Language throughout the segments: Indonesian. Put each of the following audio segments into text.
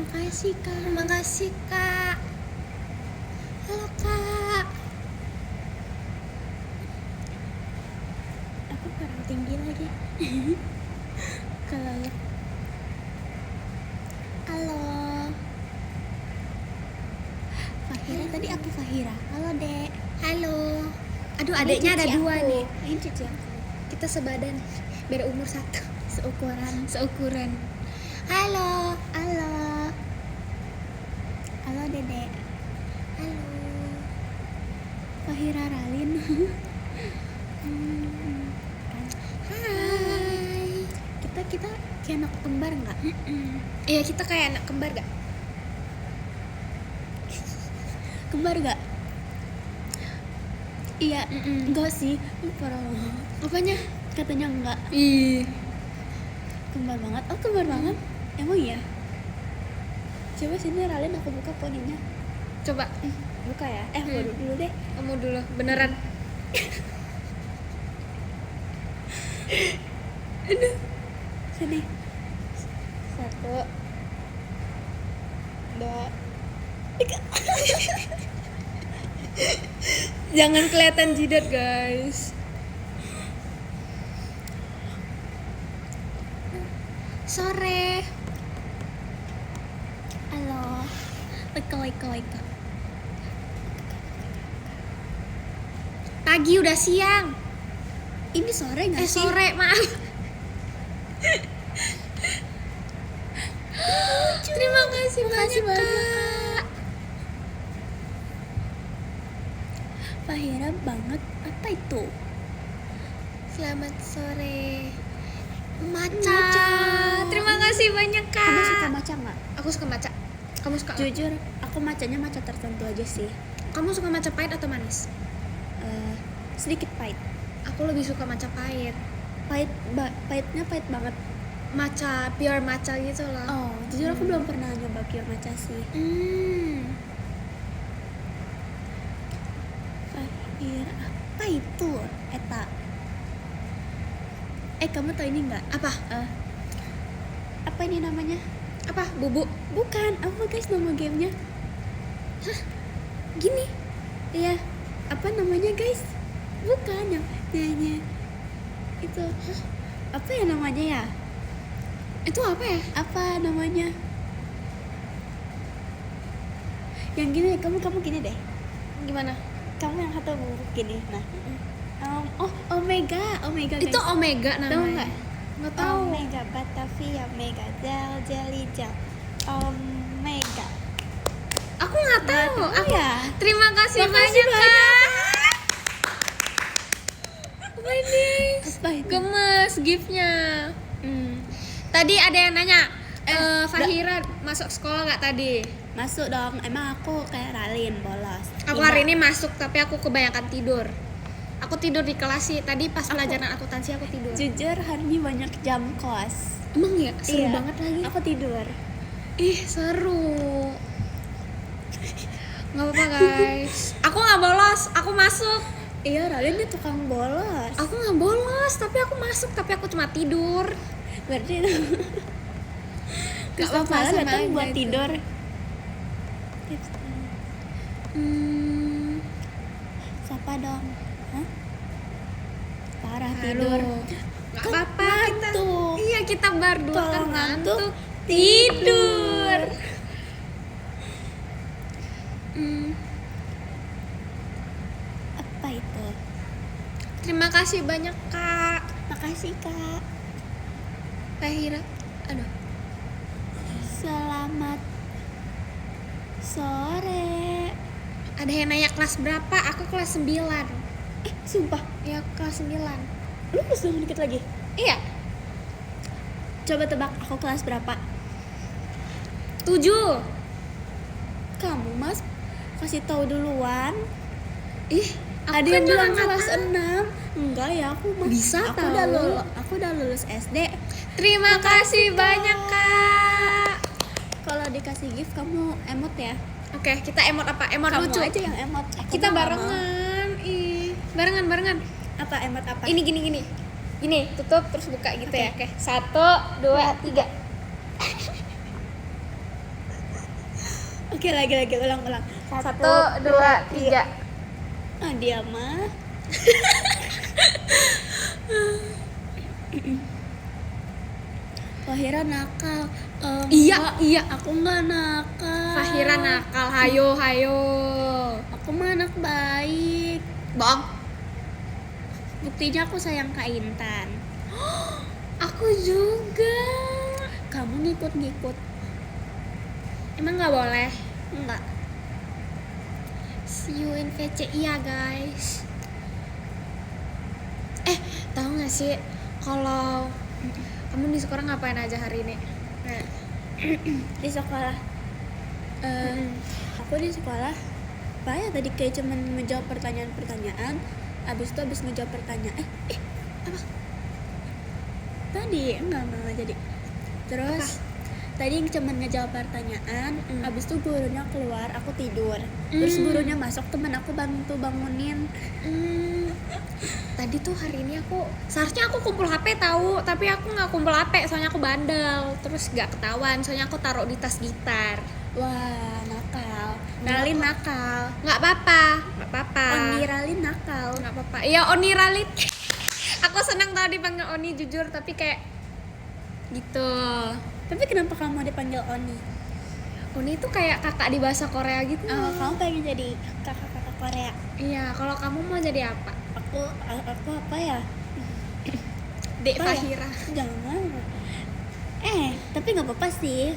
kasih Kak. Terima kasih Kak. Halo Kak. Aku kurang tinggi lagi. Kalau halo Fahira, tadi aku Fahira. Halo Dek. Halo. Aduh, adeknya ada dua nih. Ini cuci aku. Kita sebadan, beda umur 1. Seukuran. Halo. Halo. Halo Dedek. Halo. Fahira Ralin. Hai. Kita kayak anak kembar nggak? Iya, kita kayak anak kembar gak? Kembar nggak? Iya, enggak sih. Parah. Apanya? Katanya enggak. Ih. Kembar banget. Oh, kembar banget. Emang iya? Coba sini Ralin, aku buka poninya. Coba. Buka ya. Baru dulu deh. Kamu dulu. Beneran. Aduh. Sini. 1 2 Jangan kelihatan jidat, guys. Sore. Halo. Leka. Pagi udah siang. Ini sore nggak sih? Sore, maaf. Terima kasih banyak, Kak. Fahira banget. Apa itu? Selamat sore. Maca. Maca. Terima kasih banyak, Kak. Kamu suka maca nggak? Aku suka maca. Kamu suka apa? Jujur, aku macanya maca tertentu aja sih. Kamu suka maca pahit atau manis? Sedikit pahit. Aku lebih suka maca pahit. Pahitnya pahit banget. Maca, pure maca gitu loh. Oh, jujur aku belum pernah nyoba pure maca sih. Fahira, apa itu? Eta. Kamu tahu ini nggak? Apa? Apa ini namanya? Apa? Bubu? Bukan, apa guys nama gamenya? Hah? Gini? Iya. Apa namanya guys? Bukan yang nyanyi itu. Hah? Apa ya namanya ya? Itu apa ya? Apa namanya? Yang gini, kamu gini deh. Gimana? Kamu yang satu bubuk gini. Nah. Omega guys. Itu Omega Tahu namanya. nggak? Nggak tahu. Omega Batavia Mega Jelly Gel Omega. Aku nggak tahu. Aku ya. Terima kasih Makasih banyak, Kak. Apa ini? Apa itu? Gemes giftnya. Tadi ada yang nanya, Fahira masuk sekolah nggak tadi? Masuk dong. Emang aku kayak Ralin bolos. Aku hari ini masuk, tapi aku kebanyakan tidur. Aku tidur di kelas sih. Tadi pas pelajaran akuntansi aku tidur. Jujur hari ini banyak jam kos. Emang ya? Seru Iya. banget lagi. Aku tidur. Ih, seru. Nggak apa-apa, guys. Aku nggak bolos, aku masuk. Iya, Ralin dia tukang bolos. Aku nggak bolos, tapi aku masuk, tapi aku cuma tidur. Berarti Gak apa-apa, malah sama datang aja buat itu. tidur. Siapa dong? Hah? Parah tidur. Gak Kan apa-apa kita. ngantuk. Iya, kita berdua Kalau kan ngantuk, ngantuk. Tidur. Apa itu? Terima kasih banyak, Kak. Makasih Kak. Fahira. Aduh. Selamat sore. Ada yang nanya kelas berapa? Aku kelas 9. Sumpah, Ya, kelas 9. lulus dong dikit lagi. Iya. Coba tebak aku kelas berapa? 7. Kamu Mas kasih tahu duluan. Ih, Ada kan yang juga bilang nggak kelas tahu. 6. Enggak ya, aku Mas. Bisa aku tahu. Aku udah lulus SD. Terima kasih banyak, Kak. Kalau dikasih gift kamu emot ya. Oke, kita emot apa? Emot Kamu lucu. aja yang emot. Aku Kita mah nggak barengan. Ih, barengan. mau. Apa emot apa? Ini gini. Gini, tutup terus buka gitu ya. Oke. 1, 2, 3. Oke, lagi ulang. 1, 2, 3. Ah, dia mah. Fahira nakal. Iya, Enggak, iya. aku nggak nakal. Fahira nakal, hayo. Aku mah anak baik. Bohong. Buktinya aku sayang Kak Intan. Aku juga. Kamu ngikut. Emang nggak boleh? Enggak. See you in VC, iya guys. Tahu nggak sih kalau kamu di sekolah ngapain aja hari ini? Di sekolah. Aku di sekolah apa ya tadi, kayak cuman menjawab pertanyaan. Abis ngejawab pertanyaan. Apa? Tadi enggak jadi. Terus tadi cuman ngejawab pertanyaan. Abis itu gurunya keluar, aku tidur. Terus gurunya masuk, teman aku bangunin. Tadi tuh hari ini seharusnya aku kumpul HP tahu, tapi aku nggak kumpul HP soalnya aku bandel, terus nggak ketahuan soalnya aku taruh di tas gitar. Wah, nakal. Ralin nakal. Nggak apa-apa. Oni Ralin nakal. Nggak apa-apa. Iya, Oni Ralin. Aku senang tau dipanggil Oni, jujur, tapi kayak gitu. Tapi kenapa kamu dipanggil Oni? Oni itu kayak kakak di bahasa Korea gitu. Kamu pengen jadi kakak-kakak Korea? Iya, kalau kamu mau jadi apa? Aku apa ya? Dek Apa ya? Fahira. Jangan. Tapi nggak apa-apa sih.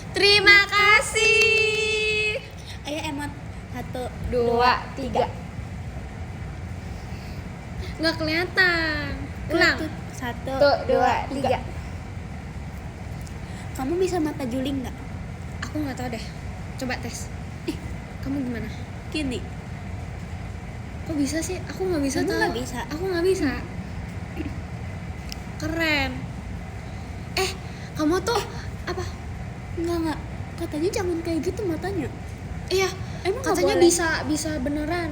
Terima kasih. Ayo emot 1, 2, 3. Nggak kelihatan. Ulang. 1, 2, 3. Kamu bisa mata juling nggak? Aku nggak tahu deh. Coba tes. Kamu gimana? Gini. Kok bisa sih? Aku nggak bisa. Kamu tau. nggak bisa? Aku nggak bisa. Keren. Kamu tuh apa? Enggak. Katanya jangan kayak gitu matanya. Iya. Emang nggak Katanya boleh? bisa beneran.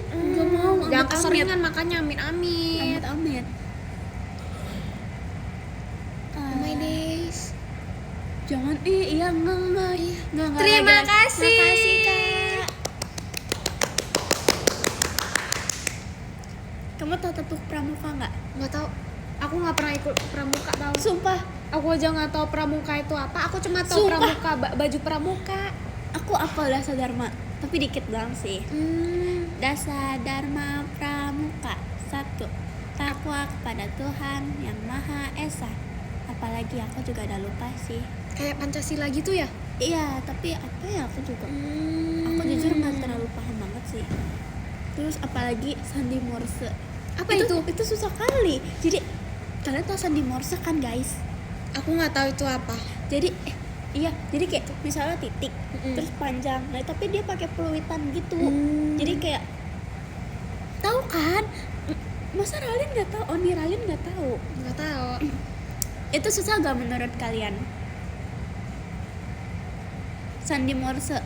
Nggak mau. Jangan amit-amit. keseringan makanya amit-amit. Amit. Oh my days. Jangan. Iya enggak. Enggak. Terima lagi. kasih. Makasih, Kak. Kamu tahu tepuk pramuka nggak? Nggak tahu. Aku nggak pernah ikut pramuka tahu. Sumpah, Aku aja nggak tahu pramuka itu apa. Aku cuma tahu Sumpah. pramuka, baju pramuka. aku apal Dasa Dharma, tapi dikit doang sih. Dasa Dharma Pramuka 1. Takwa kepada Tuhan yang Maha Esa. Apalagi aku juga udah lupa sih. Kayak Pancasila gitu ya? Iya, tapi apa ya aku juga. Aku jujur nggak terlalu paham banget sih. Terus apalagi sandi Morse. Apa itu? Itu susah kali. Jadi kalian tahu sandi Morse kan guys? Aku nggak tahu itu apa. Jadi jadi kayak misalnya titik terus panjang, nah tapi dia pakai peluitan gitu. Jadi kayak tahu kan? Masa Ralin nggak tahu? Oni Ralin nggak tahu? Nggak tahu. Itu susah gak menurut kalian? Sandi Morse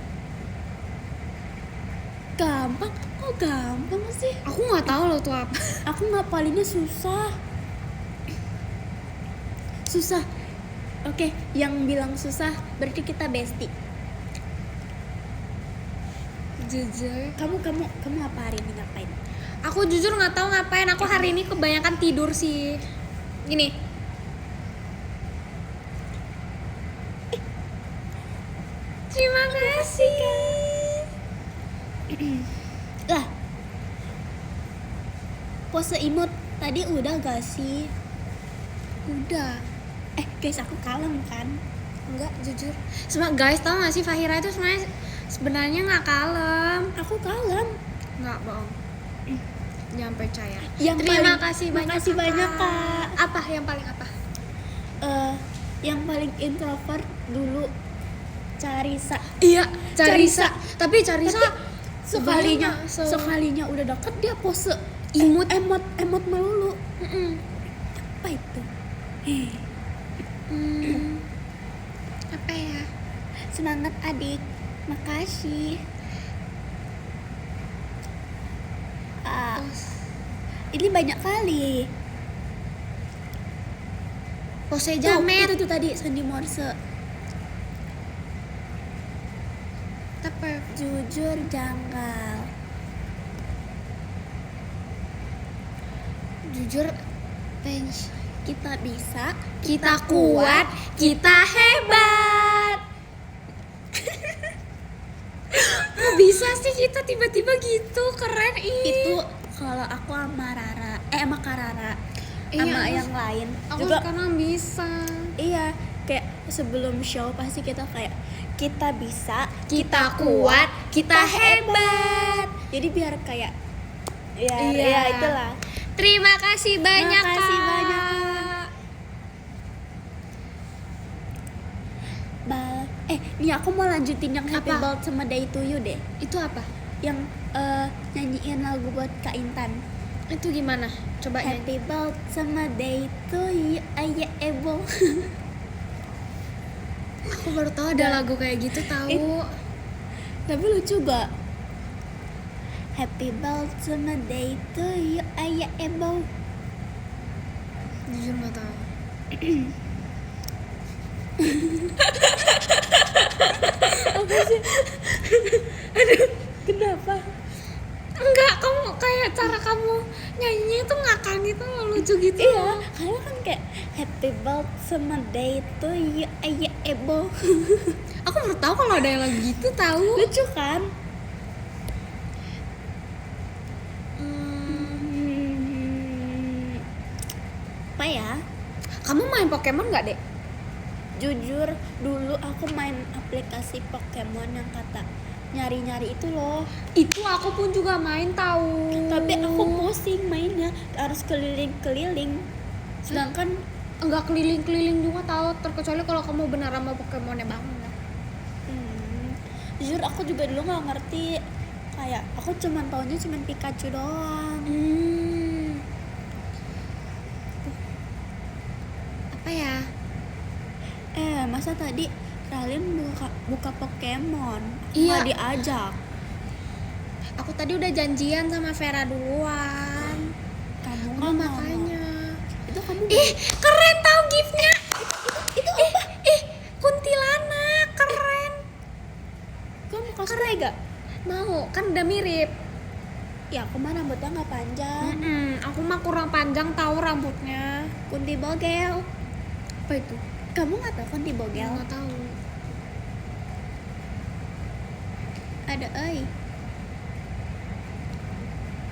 gampang? Kok gampang sih? Aku nggak tahu loh itu apa. Aku ngapalinnya susah. Oke, yang bilang susah berarti kita bestie. Jujur. Kamu apa hari ini ngapain? Aku jujur nggak tahu ngapain. Aku hari ini kebanyakan tidur sih. Gini. Terima kasih. Lah, pose imut tadi udah gak sih? Udah. Guys, aku kalem kan? Enggak, jujur. Guys, tau gak sih Fahira itu sebenarnya nggak kalem. Aku kalem. Nggak, bohong. Jangan percaya. Terima kasih makasih banyak, Kak. Apa yang paling apa? Yang paling introvert dulu Carisa. Iya, Carisa. Tapi Carisa sekalinya udah deket dia pose imut. emot melulu. Apa itu? Apa ya? Semangat adik. Makasih. Ini banyak kali. Pose Tuh, jamet. itu tuh tadi sandi Morse. Apa? Jujur janggal. Jujur bench. Kita bisa, Kita kuat, kita hebat. Kok bisa sih kita tiba-tiba gitu, keren ih. itu kalau aku sama Rara, sama Karara, Iya, sama aku- yang lain Aku juga. sekarang bisa. Iya, kayak sebelum show pasti kita kayak kita bisa, Kita kuat, kita hebat. jadi biar kayak ya, Iya. ya itulah. Terima kasih banyak, Makasih Kak. banyak, Kak. Nih aku mau lanjutin yang Happy Apa? Birthday sama Day to You deh. Itu apa? Yang nyanyiin lagu buat Kak Intan. Itu gimana? Coba nyanyi. Happy Birthday sama Day to You, ayah Ebo. Aku baru tahu ada lagu kayak gitu tahu. Tapi lucu gak? Happy Birthday sama Day to You, ayah Ebo. Jujur nggak tahu. Apa sih? Aduh, kenapa? Enggak, kamu kayak cara kamu nyanyinya itu ngakak gitu, lucu gitu. Iya, karena kan kayak Happy Birthday sama Day to You, ayah Ebo. Aku baru tahu kalau ada yang lagu gitu tahu. Lucu kan? Apa ya? Kamu main Pokemon nggak, Dek? Jujur, dulu aku main aplikasi Pokemon yang kata nyari-nyari itu loh. Itu aku pun juga main tahu. Tapi aku pusing mainnya, harus keliling-keliling. Sedangkan enggak keliling-keliling juga tahu, terkecuali kalau kamu benar sama Pokemonnya banget. Jujur aku juga dulu nggak ngerti. Kayak aku cuman taunya cuman Pikachu doang. Apa ya? Masa tadi Ralin buka Pokemon, aku Iya. nggak diajak. Aku tadi udah janjian sama Vera duluan. Kamu Oh, nggak mau. makanya. Itu kamu Ih, keren tau giftnya. itu apa? Kuntilanak, keren. Kamu cosplay gak? Mau, kan udah mirip. Ya aku mah rambutnya nggak panjang. Aku mah kurang panjang tahu rambutnya. Kunti Bogel. Apa itu? Kamu nggak tahu Kunti Bogel? Nggak tahu. Ada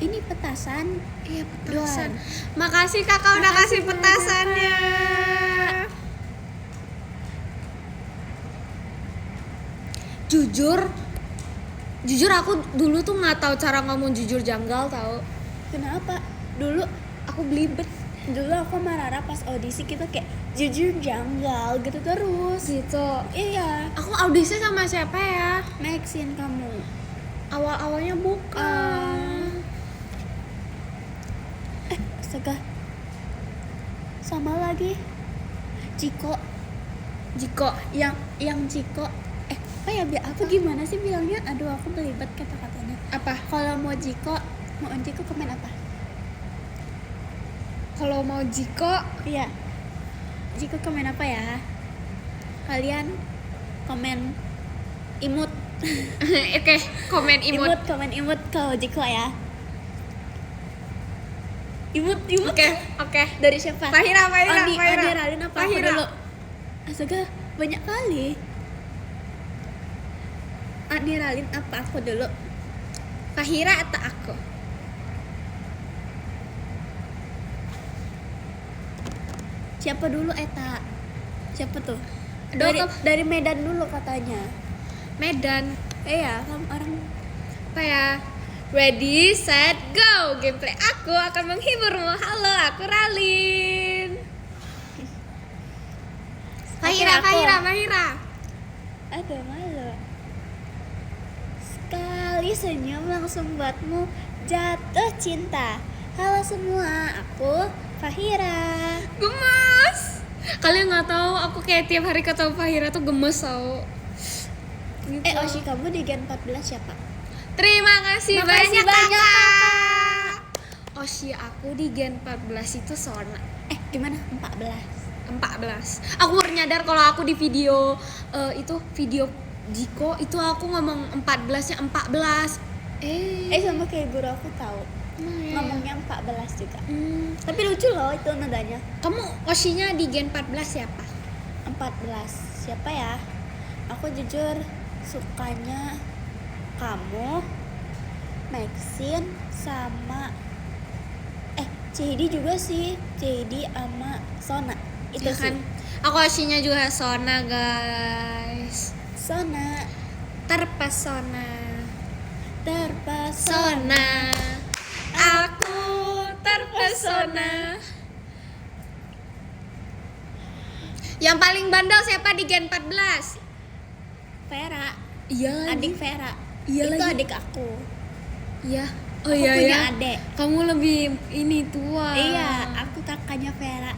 ini petasan. Iya, petasan. Duan. Makasih kakak udah Makasih kasih banyak, petasannya. Jujur aku dulu tuh nggak tahu cara ngomong jujur janggal tahu. Kenapa? Dulu aku belibet. Dulu aku sama Rara pas audisi kita kayak jujur janggal gitu terus. Gitu. Iya. Aku audisi sama siapa ya? Maxine kamu. Awal-awalnya bukan. Astaga. Sama lagi. Ciko. Yang Ciko. Apa gimana sih bilangnya? Aduh, aku belibet kata-katanya. Apa? Kalau mau Ciko komen apa? Kalau mau Jiko, Iya. Jiko komen apa ya? Kalian komen imut. oke, komen imut. Komen imut kalau Jiko ya. Imut. Oke. Dari siapa? Fahira. Andi Ralin apa? Aku Fahira. dulu. Astaga, banyak kali. Andi Ralin apa? Aku dulu. Fahira atau aku? Siapa dulu Eta? Siapa tuh? Aduh, Dari Medan dulu katanya. Medan. Iya, kamu orang Apa ya? Ready, set, go. Gameplay aku akan menghiburmu. Halo, aku Ralin. Fahira. Aduh, malu. Sekali senyum langsung buatmu jatuh cinta. Halo semua, aku Fahira. Gemes. Kalian nggak tahu, aku kayak tiap hari ketemu Fahira tuh gemes tau. Gitu. Oshi kamu di Gen 14 siapa? Terima kasih Makasih banyak, banyak, kakak. Oshi aku di Gen 14 itu Sona. Gimana? 14. 14. Aku baru nyadar kalau aku di video itu video Jiko itu aku ngomong 14-nya 14. Sama kayak guru aku tahu. Iya. Ngomongnya 14 juga. Tapi lucu loh itu nadanya. Kamu Oshinya di Gen 14 siapa? 14. Siapa ya? Aku jujur sukanya kamu, Maxine, sama Cedi juga sih. Cedi sama Sona. Itu Ya kan? sih. Aku Oshinya juga Sona, guys. Sona Terpesona. terpesona. Aku terpesona. Yang paling bandel siapa di Gen 14? Vera, Iya, adik Vera. Iya Itu lagi. adik aku. Iya. Oh Aku iya punya ya. adik. Kamu lebih ini tua. Iya, aku kakaknya Vera.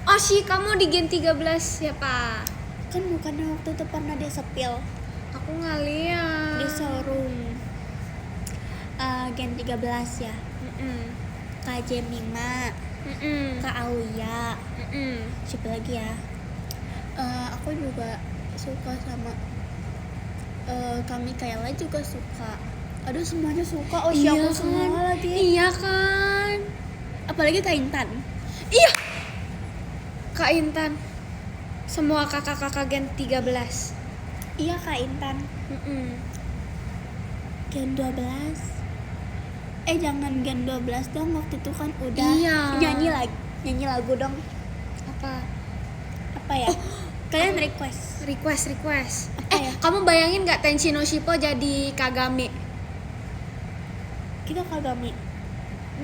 Oshi, kamu di Gen 13 siapa? Kan bukannya waktu itu pernah dia sepil Aku nggak lihat. di showroom. Gen 13 ya. Kak Jemima, Kak Auya, siapa lagi ya? Aku juga suka sama Kak Mikaela juga suka. Aduh semuanya suka. Iya Aku kan? semua lagi. Iya kan? Apalagi Kak Intan. Iya. Kak Intan. Semua kakak-kakak Gen 13. Iya Kak Intan. Gen 12. Jangan Gen 12 dong, waktu itu kan udah Iya. nyanyi lagu dong. Apa ya? Kalian request. Request. Apa ya? Kamu bayangin nggak Tenchi no Shippo jadi Kagami? Kita Kagami.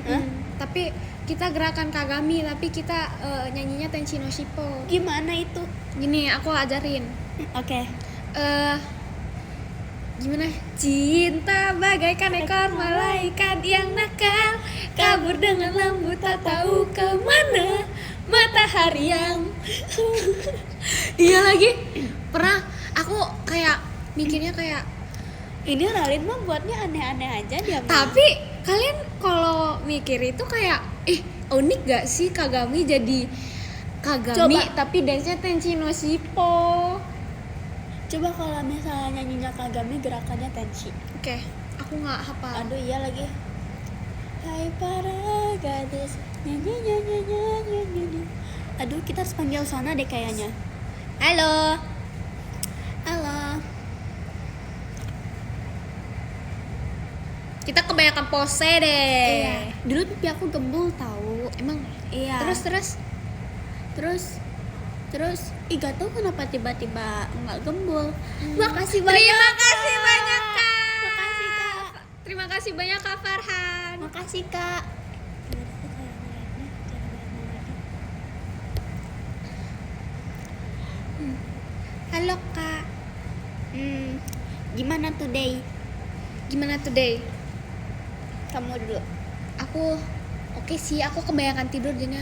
Hah? Tapi kita gerakan Kagami, tapi kita nyanyinya Tenchi no Shippo. Gimana itu? Gini, aku ajarin. Oke. Gimana? Cinta bagaikan ekor malaikat yang nakal, kabur dengan lembut tak tahu kemana matahari yang iya lagi. Pernah aku kayak mikirnya kayak, Ini Ralin mah buatnya aneh-aneh aja dia mah. tapi kalian kalau mikir itu kayak unik gak sih Kagami jadi Kagami Coba. tapi dance-nya Tenchi no Shippo. Coba kalau misalnya nyanyinya Kagami gerakannya Tenchi. Oke, aku nggak hafal. Aduh iya lagi. Hai para gadis. Nyanyi. Aduh kita harus panggil Sona deh kayaknya. Halo. Kita kebanyakan pose deh. Iya. Dulu pipi aku gembul tahu. Emang? Iya. Terus Terus gak tau kenapa tiba-tiba nggak gembul. Makasih banyak. Terima kasih banyak Kak. Makasih Kak. Terima kasih banyak Kak Farhan. Makasih Kak. Halo Kak. Gimana today? Gimana today? Kamu dulu. Aku oke sih, aku kebanyakan tidur jadinya.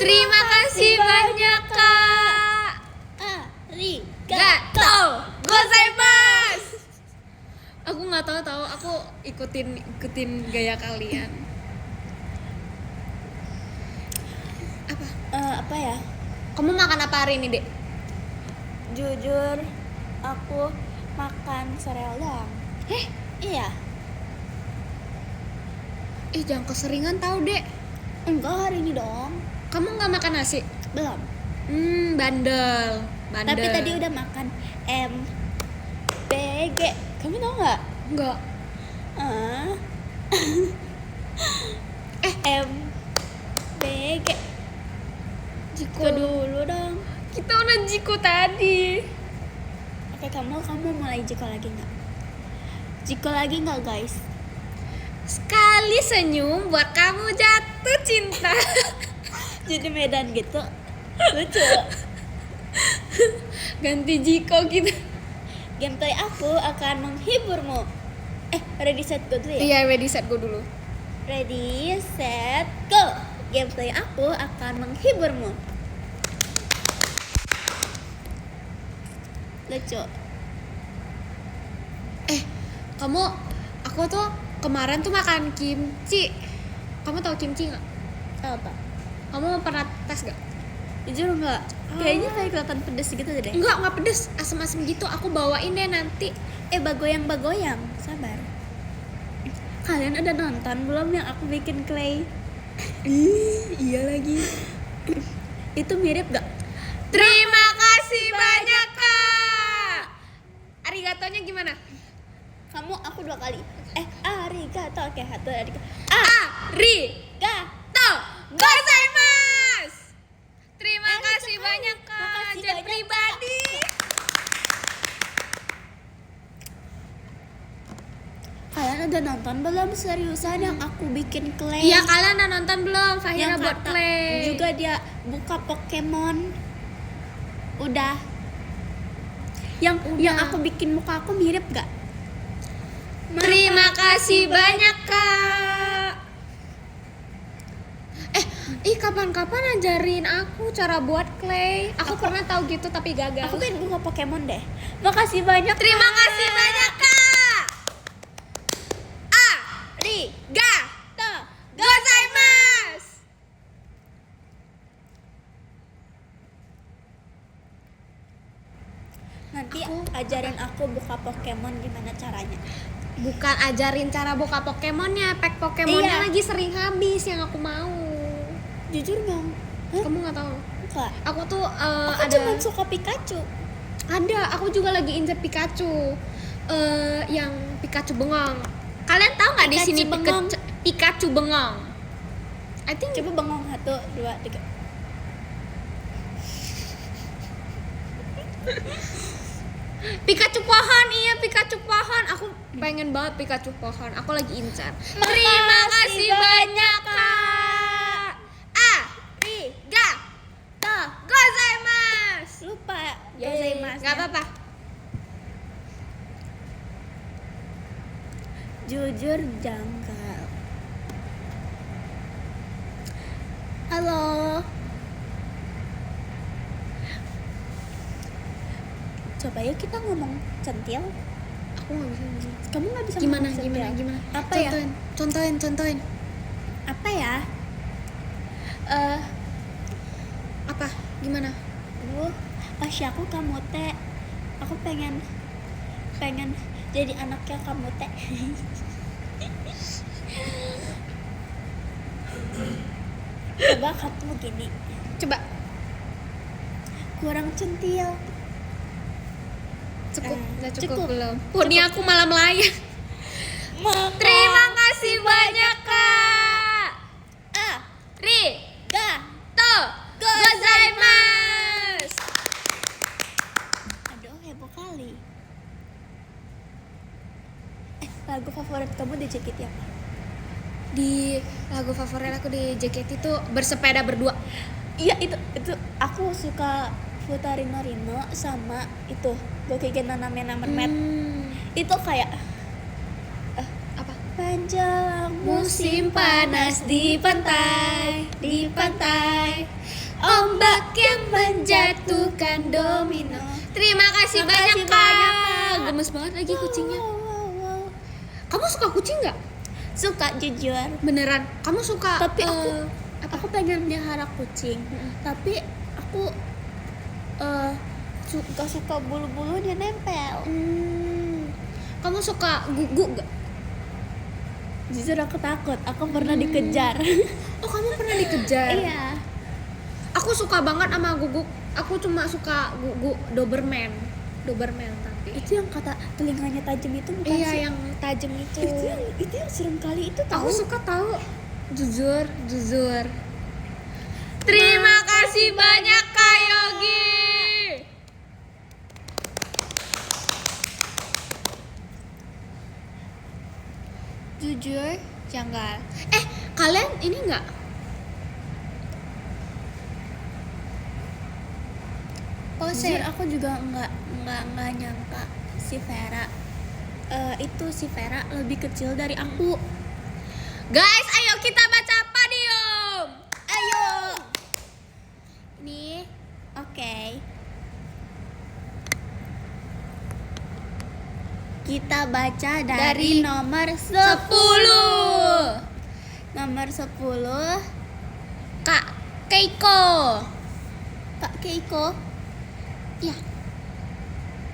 Terima kasih banyak Kak. Arigatou gozaimasu. Aku nggak tahu, aku ikutin gaya kalian. Apa ya? Kamu makan apa hari ini, Dek? Jujur, aku makan sereal doang. Iya. Jangan keseringan tahu, Dek. Enggak, hari ini doang. Kamu nggak makan nasi? Belum. Bandel. Tapi tadi udah makan MBG. Kamu tau nggak? Enggak. MBG. Jiko dulu dong. Kita udah Jiko tadi. Oke, kamu mulai Jiko lagi nggak? Jiko lagi nggak guys? Sekali senyum buat kamu jatuh cinta. Jadi Medan gitu. Lucu. Ganti Jiko gitu. Gameplay aku akan menghiburmu. Ready set go dulu ya? Iya, ready set go dulu. Ready set go. Gameplay aku akan menghiburmu. Lucu. Aku tuh kemarin tuh makan kimchi. Kamu tahu kimchi nggak? Tahu tak? Kamu pernah tes gak? Jujur enggak? Kayaknya kayak kelihatan pedes gitu deh. Enggak pedes, asem-asem gitu. Aku bawain deh nanti. Bagoyang, sabar. Kalian udah nonton belum yang aku bikin clay? Iya lagi. Itu mirip gak? Terima kasih banyak Kak. Arigatonya gimana? Kamu aku 2 kali. Arigato. Oke, satu arigato. Arigato gozaimasu. Terima kasih banyak Kak. Makasih Jen banyak, pribadi. Kalian udah nonton belum seriusan yang aku bikin clay? Iya, kalian udah nonton belum? Fahira Yang buat kata clay. juga dia buka Pokemon. Udah. Yang aku bikin muka aku mirip gak? Terima kasih banyak Kak. Kapan-kapan ajarin aku cara buat clay. Aku pernah tahu gitu tapi gagal. Aku pengen buka Pokemon deh. Makasih banyak. Terima Kak. kasih banyak Kak. Arigato gozaimasu. Nanti ajarin aku buka Pokemon gimana caranya. Bukan ajarin cara buka Pokemonnya, pack Pokemonnya Iya. lagi sering habis yang aku mau. Jujur dong. Hah? Kamu nggak tahu? Enggak. Aku tuh Aku ada. cuma suka Pikachu. Ada, aku juga lagi incer Pikachu. Yang Pikachu bengong. Kalian tahu nggak di Pikachu sini bengong? Pikachu bengong? I think Coba bengong 1, 2, 3. Pikachu pohon, iya Pikachu pohon. Aku pengen banget Pikachu pohon. Aku lagi incar. Terima kasih banyak Kak. Arigato gozaimasu. Lupa. Yeay, Gozaimasu. nggak apa-apa. Jujur janggal. Halo. Coba yuk kita ngomong centil. Aku nggak bisa ngomong. Kamu nggak bisa Gimana ngomong centil. gimana? Apa ya? Contohin. Apa ya? Apa? Gimana? Aduh, Pasya aku kamu teh. Aku pengen jadi anaknya kamu teh. Coba kamu gini. Coba. Kurang centil. Cukup, nggak cukup, cukup. belum. Ini aku malah melayang. Terima kasih banyak Kak. Arigato gozaimasu. Aduh, heboh kali. Lagu favorit kamu di JKT apa? Di lagu favorit aku di JKT itu Bersepeda Berdua. Iya, itu aku suka Futarino Rino sama itu Gokegen Naname Namermet. Itu kayak Apa? panjang musim panas di pantai, ombak yang menjatuhkan domino. Terima kasih Makasih banyak banyak, Kak. Kak. Gemes banget lagi kucingnya. Wow. Kamu suka kucing nggak? Suka jujur. Beneran? Kamu suka? Tapi apa? aku pengen melihara kucing. Tapi aku gak suka bulu-bulunya nempel. Kamu suka gugu nggak? Jujur aku takut. Aku pernah dikejar. Oh, kamu pernah dikejar? Iya. Aku suka banget sama gugu. Aku cuma suka gugu Doberman tapi. Itu yang kata telinganya tajam itu bukan Iya, sih? yang tajam itu. Itu yang serem kali itu tahu. Aku suka tahu. Jujur. Terima kasih banyak Kak Yogi. Jujur janggal. Kalian ini nggak? Jujur aku juga nggak nyangka si Vera itu si Vera lebih kecil dari aku. Guys, ayo kita baca padium. Ayo. Nih, oke. Kita baca dari nomor 10. Nomor 10 Kak Keiko. Kak Keiko. Iya,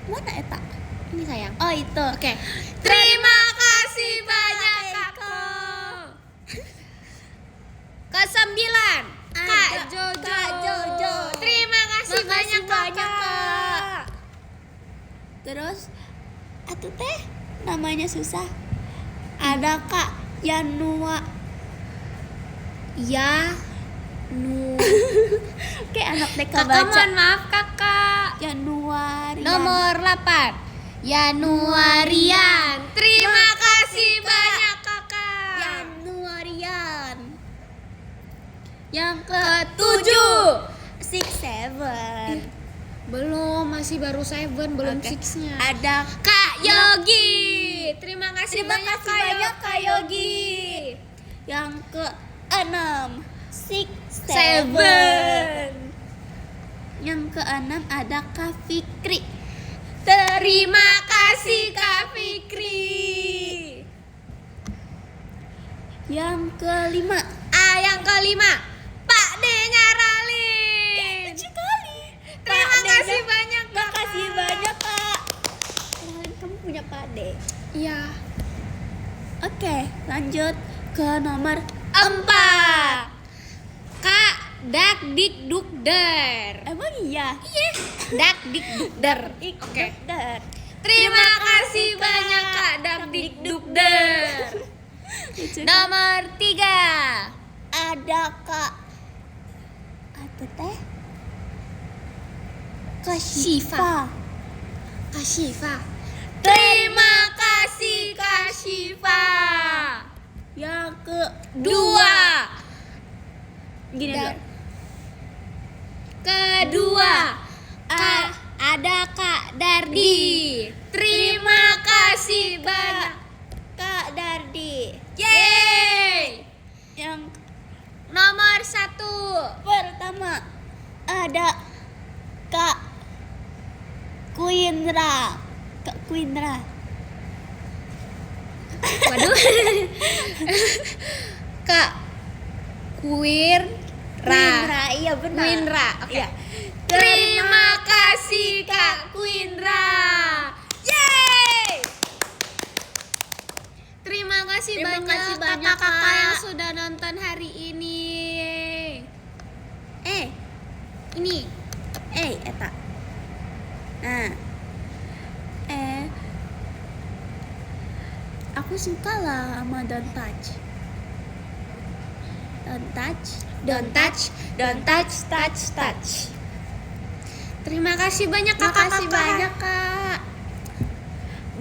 Mana eta? ini sayang. Oh itu. Oke. Terima kasih banyak Kakko. Kesembilan, Kak Ada Jojo. Kak Jojo. Terima kasih Makasih banyak banyak, Kakak. Kak. Terus atuh teh namanya susah. Ada Kak Yanua. Ya, nu. Kayak anak TK Kakak baca. mohon maaf Kakak. Januari. Nomor 8, Januarian. Terima kasih banyak Kakak. Januarian. Yang Ketujuh. Six Seven. Belum, masih baru 7, belum Oke. 6-nya. Ada Kak Yogi. Terima kasih Terima banyak kasih banyak, Kak Yogi. yang ke-6 Six Seven. Seven. Yang ke-6 ada Kak Fikri. Terima kasih Kak Fikri. Yang ke-5 Yang kelima, Pak D Nyaralin. sekali. Terima kasih banyak Kak. Makasih banyak Kak. Kalian kamu punya Pak D. Iya. Oke, lanjut ke nomor 4, Kak Dak Dik Dukder. Emang iya? Dak Dik Dukder. Oke. Dar. Terima kasih banyak Kak Dak Dik Dukder. Nomor 3, Ada Kak apa teh? Kak Syifa. Syifa. Kak Syifa. Terima kasih Kak Syifa. Yang ke-2 Dua. Gini Dan- dulu. Kedua, ada Kak Dardi. Terima kasih banyak. Kak Dardi. Yeay. Yang Nomor 1, pertama ada Kak Kuindra. Kak Kuindra. waduh. Kak Kuindra. Kuindra, iya benar. Kuindra, oke. Iya. Terima kasih Kak Kuindra. Yeay. Terima kasih Terima banyak kasih banyak, kakak-kakak Kak. yang sudah nonton hari ini. Ini Eta. Nah. Aku suka lah sama Don't Touch. Don't touch. Don't touch, don't touch, touch, touch. Terima kasih banyak kakak-kakak. Makasih banyak Kak.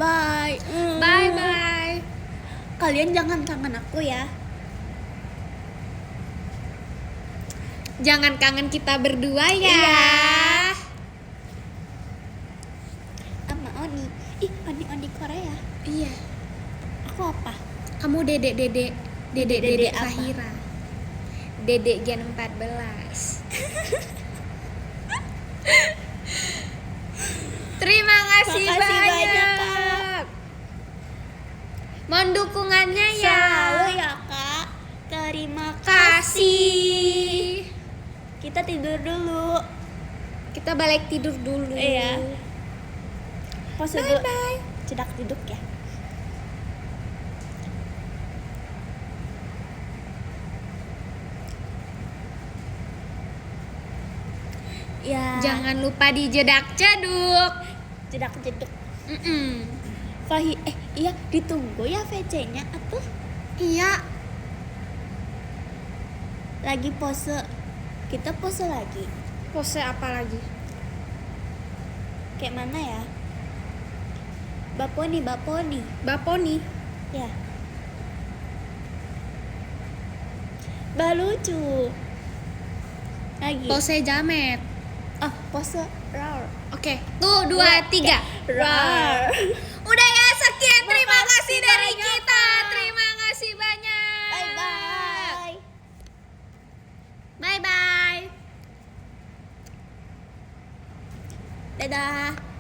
Bye. Bye bye. Kalian jangan kangen aku ya. Jangan kangen kita berdua ya. Iya. Sama Oni. Oni Korea. Iya. Aku apa? Kamu dedek Dedek apa? Fahira. Dedek Gen 14. Terima kasih Makasih banyak, banyak. Kak. Mohon dukungannya ya. Selalu ya Kak. Terima kasih. Kasih. Kita tidur dulu. Kita balik tidur dulu. Iya. Pose Bye dulu. bye. Cedak duduk ya. Ya. Jangan lupa dijedak ceduk. Cedak jeduk. Mm-mm. Iya ditunggu ya VC-nya atuh. Iya. Lagi pose. Kita pose lagi. Pose apa lagi? Kayak mana ya? Baponi. Baponi. Ya. Lucu. Lagi. Pose jamet. Pose roar. Oke. Tuh, 2, 3. Roar. Udah ya, sekian. Terima Makasih kasih dari banyak, kita. Kak. Terima kasih banyak. Bye bye. Bye bye. Dadah.